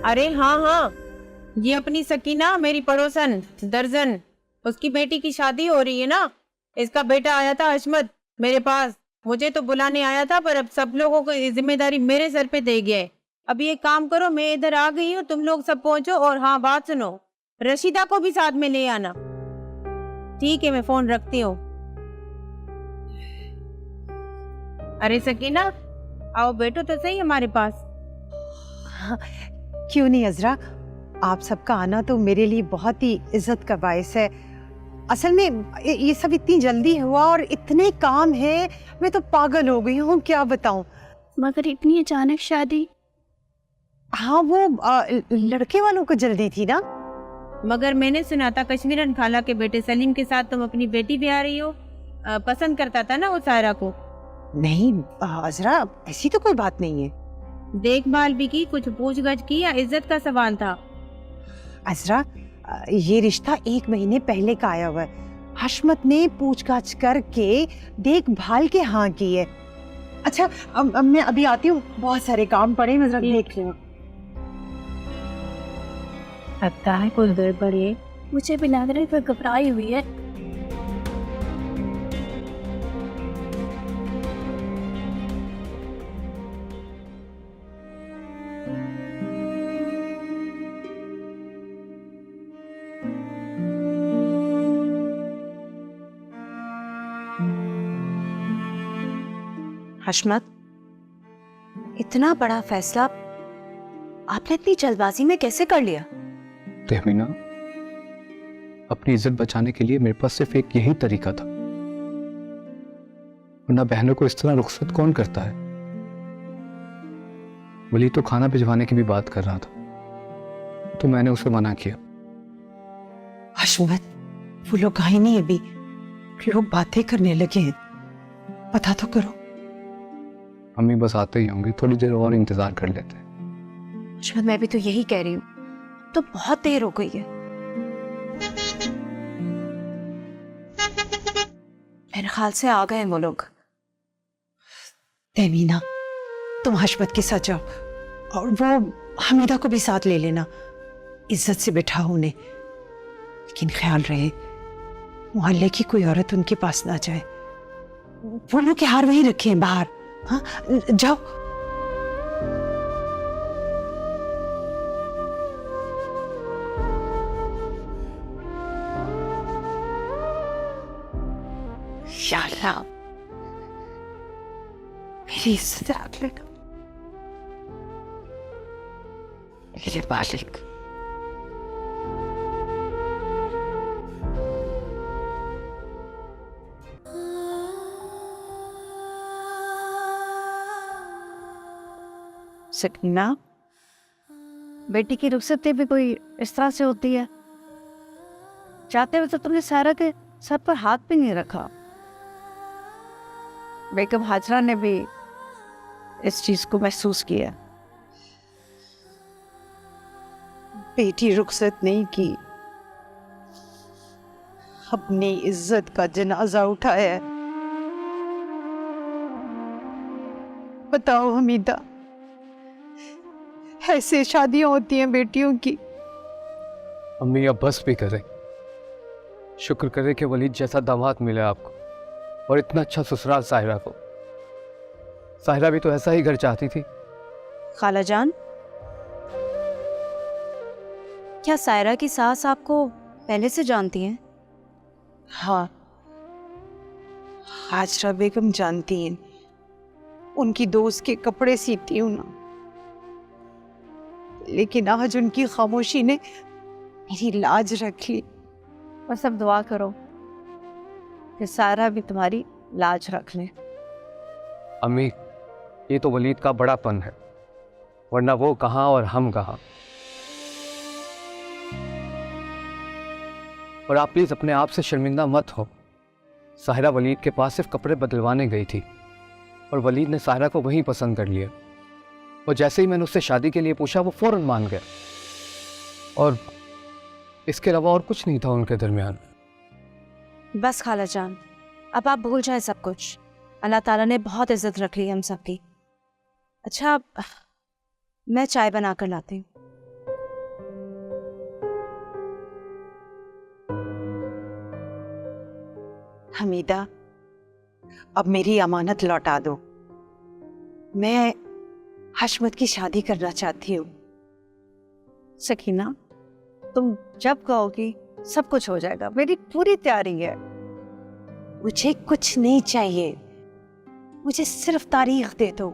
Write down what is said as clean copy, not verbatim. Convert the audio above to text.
अरे हाँ हाँ, ये अपनी सकीना मेरी पड़ोसन दर्जन, उसकी बेटी की शादी हो रही है ना। इसका बेटा आया था हशमत मेरे पास, मुझे तो बुलाने आया था, पर अब सब लोगों को ये जिम्मेदारी मेरे सर पे दे गया है। अभी एक काम करो, मैं इधर आ गई हूँ, तुम लोग सब पहुंचो। और हाँ बात सुनो, रशीदा को भी साथ में ले आना। ठीक है, मैं फोन रखती हूँ। अरे सकीना, आओ बैठो तो सही हमारे पास। हाँ, क्यों नहीं अजरा, आप सबका आना तो मेरे लिए बहुत ही इज्जत का बायस है। असल में ये सब इतनी जल्दी हुआ और इतने काम है, मैं तो पागल हो गई हूँ, क्या बताऊँ। मगर इतनी अचानक शादी? हाँ वो लड़के वालों को जल्दी थी ना। मगर मैंने सुना था कश्मीरन खाला के बेटे सलीम के साथ तुम अपनी बेटी भी आ रही हो। पसंद करता था ना वो सायरा को। नहीं अजरा, ऐसी तो कोई बात नहीं है। देखभाल भी की, कुछ पूछगछ की, या इज्जत का सवाल था? अजरा, ये रिश्ता 1 महीने पहले का आया हुआ है। हशमत ने पूछताछ करके देखभाल के हाँ की है। अच्छा अब मैं अभी आती हूँ, बहुत सारे काम पड़े, मैं जरा देख रही हूँ। लगता है कुछ गड़बड़ है। मुझे भी लग रहा है कोई घबराई हुई है। हशमत, इतना बड़ा फैसला आपने इतनी जल्दबाजी में कैसे कर लिया? तहमीना, अपनी इज्जत बचाने के लिए मेरे पास सिर्फ एक यही तरीका था, वरना बहनों को इस तरह रुखसत कौन करता है। वली तो खाना भिजवाने की भी बात कर रहा था, तो मैंने उसे मना किया। हशमत, वो लोग आए नहीं अभी, लोग बातें करने लगे हैं, पता तो करो। अम्मी बस आते ही होंगे, थोड़ी देर और इंतजार कर लेते हैं। शायद मैं भी तो यही कह रही हूँ, तो बहुत देर हो गई है। मेरे ख्याल से आ गए वो लोग। तहमीना, तुम हशमत के साथ जाओ और वो हमीदा को भी साथ ले लेना, इज्जत से बिठाओ उन्हें, लेकिन ख्याल रहे मोहल्ले की कोई औरत उनके पास ना जाए। फूलों के हार वहीं रखे हैं बाहर। हाँ जाओ। या अल्लाह, मेरी इज्जत रख लेना मेरे मालिक। सकीना, बेटी की रुखसती भी कोई इस तरह से होती है? चाहते हुए तो तुमने सायरा के सर पर हाथ भी नहीं रखा। बेगम हाजरा ने भी इस चीज को महसूस किया। बेटी रुखसत नहीं की, अपनी इज्जत का जनाजा उठाया है। बताओ हमीदा, ऐसे शादियां होती हैं बेटियों की? अम्मी अब बस भी करें, शुक्र करें कि वलीद जैसा दामाद मिला आपको, और इतना अच्छा ससुराल साहिरा को। साहिरा भी तो ऐसा ही घर चाहती थी। खाला जान, क्या सायरा की सास आपको पहले से जानती हैं? हाँ, हाजरा बेगम जानती हैं, उनकी दोस्त के कपड़े सीती हूं ना, लेकिन आज उनकी खामोशी ने मेरी लाज रख ली। बस अब दुआ करो कि सायरा भी तुम्हारी लाज रख ले। अम्मी, ये तो वलीद का बड़ापन है, वरना वो कहाँ और हम कहाँ। और आप प्लीज अपने आप से शर्मिंदा मत हो। साहिरा वलीद के पास सिर्फ कपड़े बदलवाने गई थी, और वलीद ने साहिरा को वहीं पसंद कर लिया। और जैसे ही मैंने उससे शादी के लिए पूछा, वो फौरन मान गया, और इसके अलावा और कुछ नहीं था उनके दरमियान। बस खाला जान, अब आप भूल जाएं सब कुछ। अल्लाह ताला ने बहुत इज्जत रख ली हम सबकी। अच्छा, मैं चाय बना कर लाती हूँ। हमीदा, अब मेरी अमानत लौटा दो। मैं हशमत की शादी करना चाहती हूँ। सकीना, तुम जब कहोगी सब कुछ हो जाएगा, मेरी पूरी तैयारी है। मुझे कुछ नहीं चाहिए, मुझे सिर्फ तारीख दे दो।